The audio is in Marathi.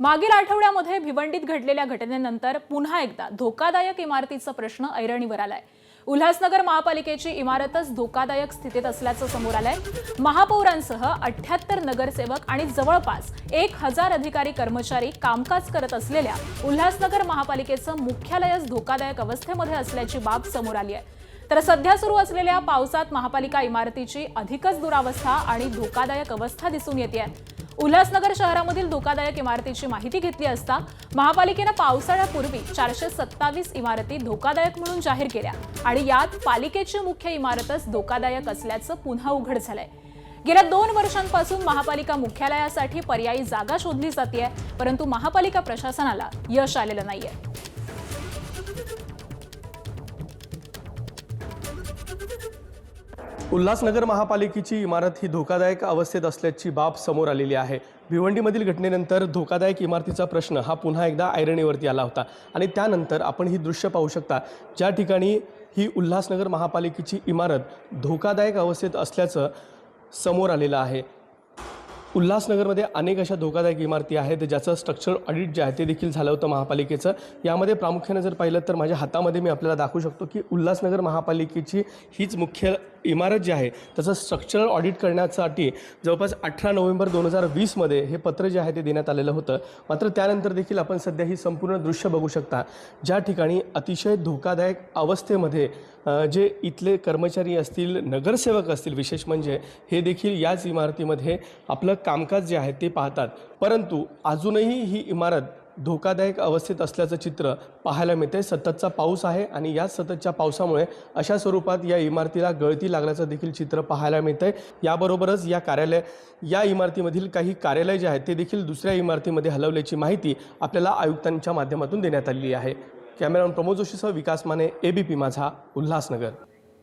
मागील आठवड्यामध्ये भिवंडीत घडलेल्या घटनेनंतर पुन्हा एकदा धोकादायक इमारतीचा प्रश्न ऐरणीवर आलाय। उल्हासनगर महापालिकेची इमारतच धोकादायक स्थितीत असल्याचं समोर आलंय। महापौरांसह 78 नगरसेवक आणि जवळपास 1000 अधिकारी कर्मचारी कामकाज करत असलेल्या उल्हासनगर महापालिकेचं मुख्यालयच धोकादायक अवस्थेमध्ये असल्याची बाब समोर आली आहे। तर सध्या सुरू असलेल्या पावसात महापालिका इमारतीची अधिकच दुरावस्था आणि धोकादायक अवस्था दिसून येते। उल्हासनगर शहरामधील धोकादायक इमारतीची माहिती घेतली असता महापालिकेने पावसाळ्यापूर्वी 427 इमारती धोकादायक म्हणून जाहीर केल्या आणि यात पालिकेची मुख्य इमारतच धोकादायक असल्याचं पुन्हा उघड झालंय। गेल्या 2 वर्षांपासून महापालिका मुख्यालयासाठी पर्यायी जागा शोधली जाते, परंतु महापालिका प्रशासनाला यश आलेलं नाहीये। उल्हासनगर महापालिकेची इमारत ही धोकादायक अवस्थेत असल्याची बाब समोर आलेली आहे। भिवंडीमधील घटनेनंतर धोकादायक इमारतीचा प्रश्न हा पुन्हा एकदा ऐरणीवरती आला होता आणि त्यानंतर आपण ही दृश्य पाहू शकता, ज्या ठिकाणी ही उल्हासनगर महापालिकेची इमारत धोकादायक अवस्थेत असल्याचं समोर आलेलं आहे। उल्हासनगरमध्ये अनेक अशा धोकादायक इमारती आहेत ज्याचं स्ट्रक्चरल ऑडिट जे आहे ते देखील झालं होतं महापालिकेचं। यामध्ये प्रामुख्याने जर पाहिलं तर माझ्या हातामध्ये मी आपल्याला दाखवू शकतो की उल्हासनगर महापालिकेची हीच मुख्य इमारत जी आहे त्याचं स्ट्रक्चरल ऑडिट करण्यासाठी जवळपास 18 नोव्हेंबर 2020 मध्ये हे पत्र जे आहे ते देण्यात आलेलं होतं। मात्र त्यानंतर देखील आपण सध्या ही संपूर्ण दृश्य बघू शकता, ज्या ठिकाणी अतिशय धोकादायक अवस्थेमध्ये जे इथले कर्मचारी असतील, नगरसेवक असतील, विशेष म्हणजे हे देखील याच इमारतीमध्ये आपलं कामकाज जे आहे ते पाहतात। परंतु अजूनही ही इमारत धोकादायक अवस्थेत असल्याचं चित्र पाहायला मिळते। सततचा पाऊस आहे आणि या सततच्या पावसामुळे अशा स्वरूपात या इमारतीला गळती लागल्याचं देखील चित्र पाहायला मिळतंय। याबरोबरच या इमारतीमधील काही कार्यालय जे आहेत ते देखील दुसऱ्या इमारतीमध्ये हलवल्याची माहिती आपल्याला आयुक्तांच्या माध्यमातून देण्यात आली आहे। कॅमेरामन प्रमोद जोशीसह विकास माने, ABP माझा, उल्हासनगर।